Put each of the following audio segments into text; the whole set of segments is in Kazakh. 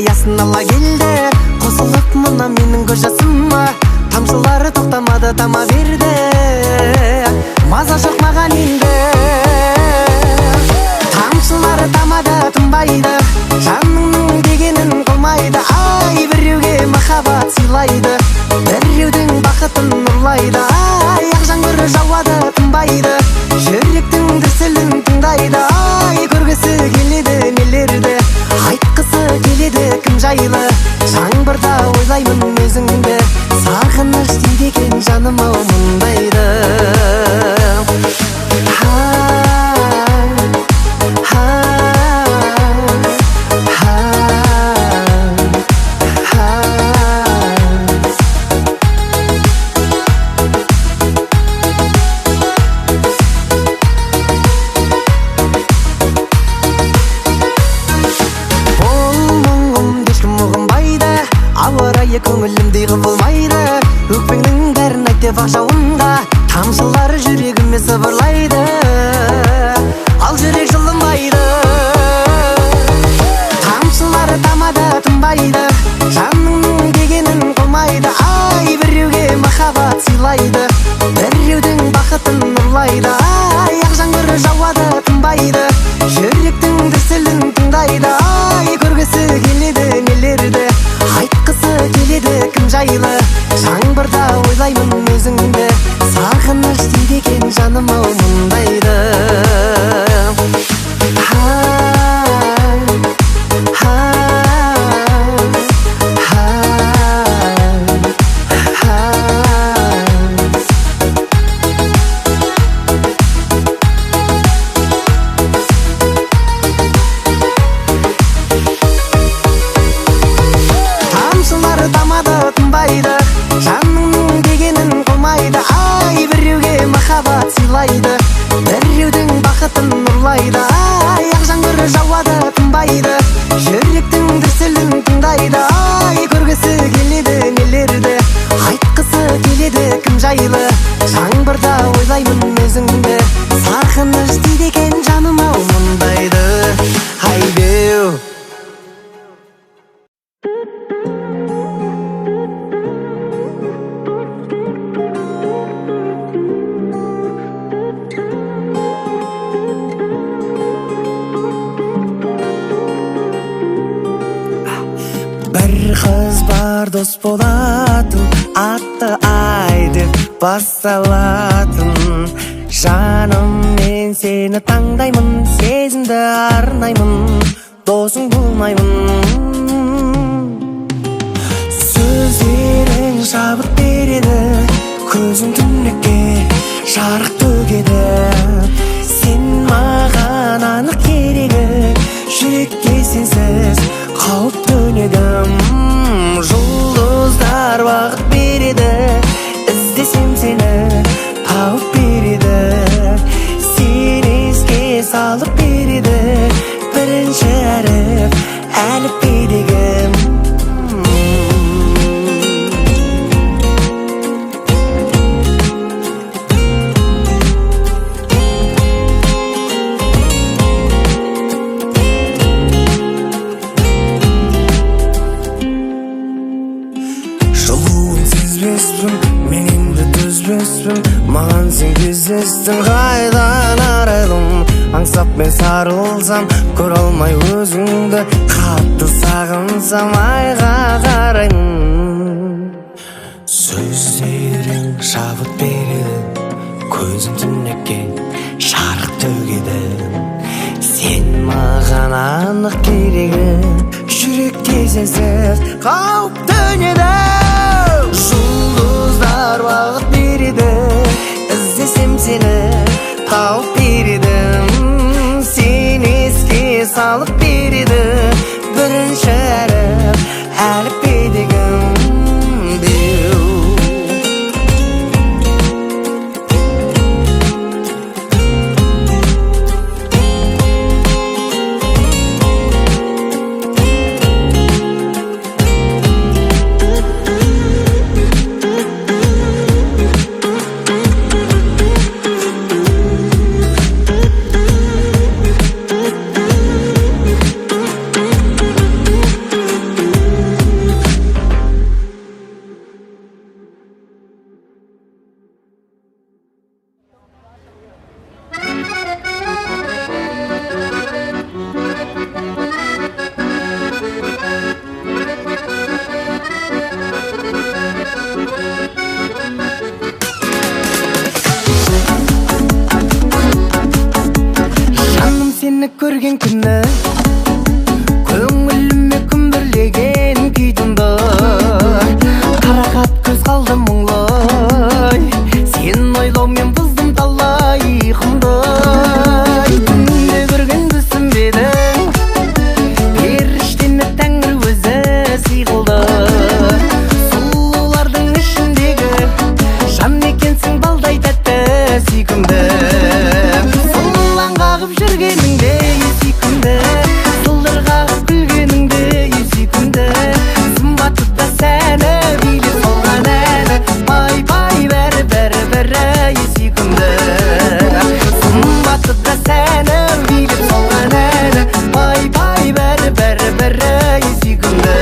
аясын ала келді. Қосылып мұна менің көз жасыма, тамшылары тоқтамады тама берді. Маза жоқ маған енді, тамшылары тамады тынбайды. Жаныңның дегенін қылмайды. Ай, біреуге махаббат сыйлайды, біреудің бақытын ұрлайды. Ай, ақ жаңбыр жауады тынбайды, жүректің дүрсілін тыңдайды. Ай, көргісі келеді нелерді, айтқысы келеді кім жайлы. Жаңбырда ойлаймын өзіңді, сағыныш дейді екен жаным ау мұндайды. Көңілімдей құбылмайды, өкпеңнің бәрін айт деп ақ жауында, тамшылары жүрегіме сыбырлайды. Ал жүрек жылынбайды, тамшылары тамады тынбайды. Жаныңның дегенін қылмайды. Ай, біреуге махаббат сыйлайды, біреудің бақытын ұрлайды. Ай, ақ жаңбыр жауады тынбайды, жүректің дүрсілін тыңдайды. Ай, көргісі келеді нелерді, айтқысы келеді кім жайлы. Жаңбырда ойлаймын өзіңді, сағыныш дейді екен жаным ау мұндайды. Жаныңның дегенін қылмайды. Ай, біреуге махаббат сыйлайды, біреудің бақытын ұрлайды. Ай, ақ жаңбыр жауады тынбайды, жүректің дүрсілін тыңдайды. Ай, көргісі келеді нелерді, айтқысы келеді кім жайлы. Жаңбырда ойлаймын өзіңді, сағыныш дейді екен жаным ау мұндайды. Айбеу қыз бар дос болатын, атты ай деп басталатын. Жаным мен сені таңдаймын, сезімді арнаймын, досың болмаймын. Сөздерің шабыт береді, көзің түнекке жарық төгеді. Сен маған анық керегі, жүрекке сенсіз қауіп төнеді. Жұлдыздар бағыт береді, іздесем сені тауып береді. Сен еске салып береді, бірінші әріп әліпбедегі. Мен енді төзбеспін, маған сен кездестің. Қайдан арайлым, аңсап мен сарылсам, көре алмай өзіңді, қатты сағынсам айға қараймын. Сөздерің шабыт береді, көзім түнекке жарық төгеді. Сен маған анық керегі, жүректе сенсіз қауіп төнеді. Жұлдыздар бағыт береді, іздесем сені тауып береді. Сен еске салып береді, бірінші әріп әліпбедегі. сені көрген күні көңіліме күмбірлеген күй тұнды. Қарақат көз қалды мұңлай, сен ойлаумен бұздым талай ұйқымды. Күнде көрген түсінбедің, періштені тәңір өзі сыйғылды. Сұлулардың ішіндегі жан екенсің балдай тәтті сүйкімді. Сылаң қағып жүргеніңде сүйкімді, сылдыр қағып күлгеніңде сүйкімді. Сымбатты да сәні билеп салған әні, пай пай бәрі бәрі бәрі сүйкімді. Сымбатты да сәні билеп салған әні, пай пай бәрі бәрі бәрі сүйкімді.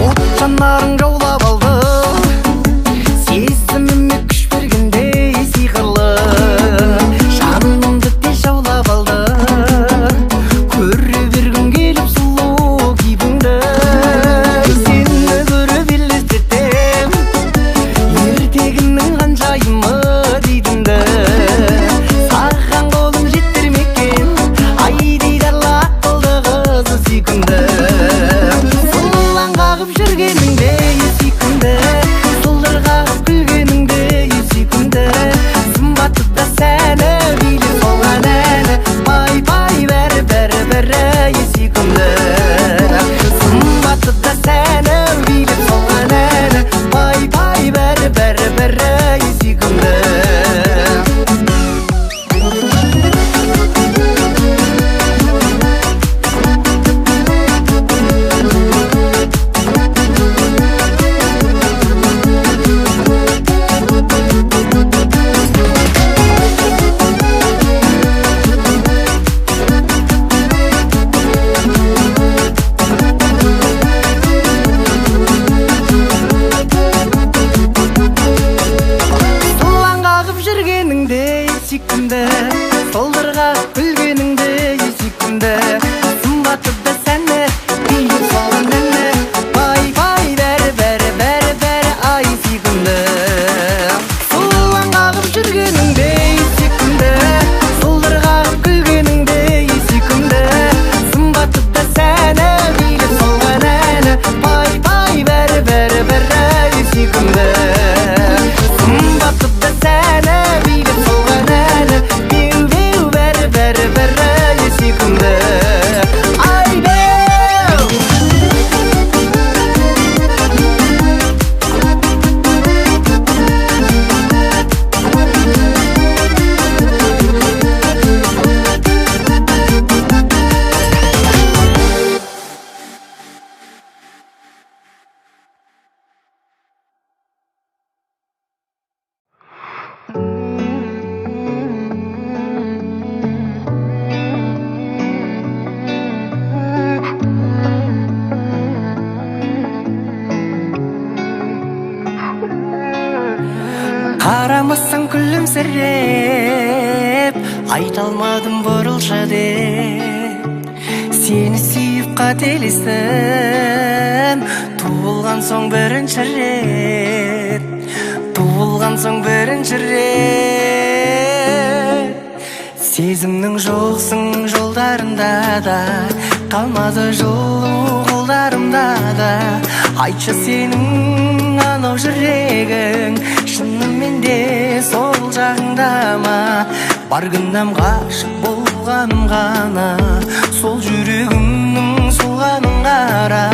От жанарың жаулап алды, сезіміме күш бергендей сиқырлы. Жанымды тез жаулап алды, көре бергім келіп сұлу кейпіңді. Сені көріп елестетем, ертегімнің ғанжайымы дейтінді. Саған қолым жеттермеккен, ай дейді ақылды қызы сүйкімді. Сылаң қағып жүргеніңде сүйкімді, сылдыр қағып күлгеніңде сүйкімді. Сымбатты да сәні билеп салған әні, пай пай бәрі бәрі бәрі сүйкімді. Сымбатты да сәні билеп салған әні, пай пай бәрі бәрі бәрі сүйкімді. Сылаң қағып жүргеніңде сүйкімді, сылдыр қағып күлгеніңде сүйкімді. Сымбатты да сәні билеп салған әні, пай пай бәрі бәрі бәрі бәрі ай сүйкімді. Сылаң қағып жүргеніңде сүйкімді, сылдыр қағып күлгеніңде сүйкімді. Сымбатты да сәні билеп салған әні, пай пай бәрі бәрі бәрі сүйкімді. Сымбатты да сәні билеп салған әні, беу беу бәрі бәрі бәрі сүйкімді. Ай беу! Қарамасаң күлімсіреп, айта алмадым бұрылшы деп. Сені сүйіп қателестім, туылған соң бірінші рет, туылған соң бірінші рет. Сезімнің жоқсың жолдарында да, қалмады жылу қолдарымда да. Айтшы сенің анау жүрегің шынымен де сол жағыңда ма? Бар күнәм ғашық болғаным ғана, сол жүрегімнің солғанын қара.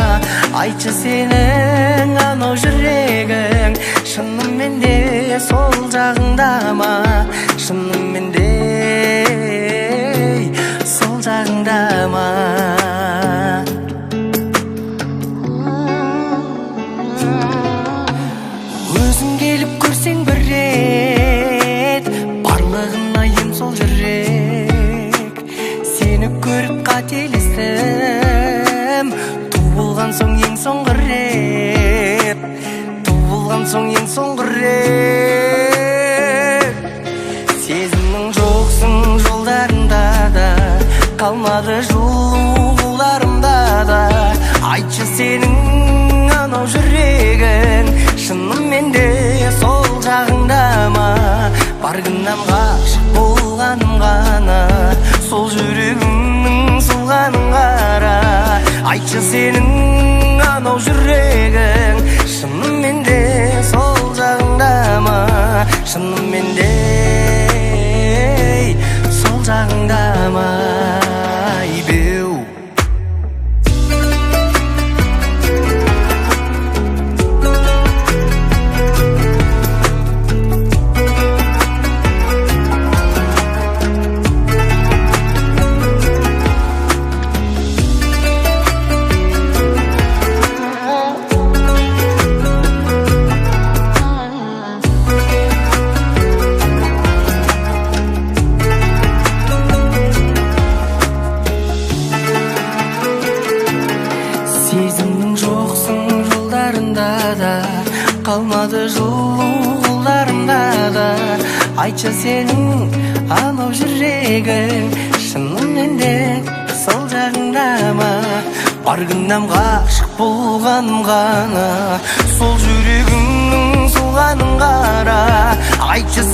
Айтшы сенің анау жүрегің шынымен де сол жағыңда ма? Шынымен де сол жағыңда ма? Өзің келіп көрсең бір рет, барлығына ем сол жүрек. Сені көріп қателестім, туылған соң ең соңғы рет, туылған соң ең соңғы рет. Сезімнің жоқсың жолдарында да, қалмады жылу қолдарымда да. Айтшы сенің анау жүрегің шынымен де сол жағыңда ма? Бар күнәм ғашық болғанымға айтшы сенің анау жүрегің шынымен де сол жағыңда ма, шынымен де сол жағыңда ма? Беу сезімнің жоқсың жолдарында да, қалмады жылу қолдарында да. Айтшы сенің анау жүрегің шынымен де сол жағыңда ма? Бар күнәм ғашық болғаным ғана, сол жүрегіңнің солғанын қара. Айтшы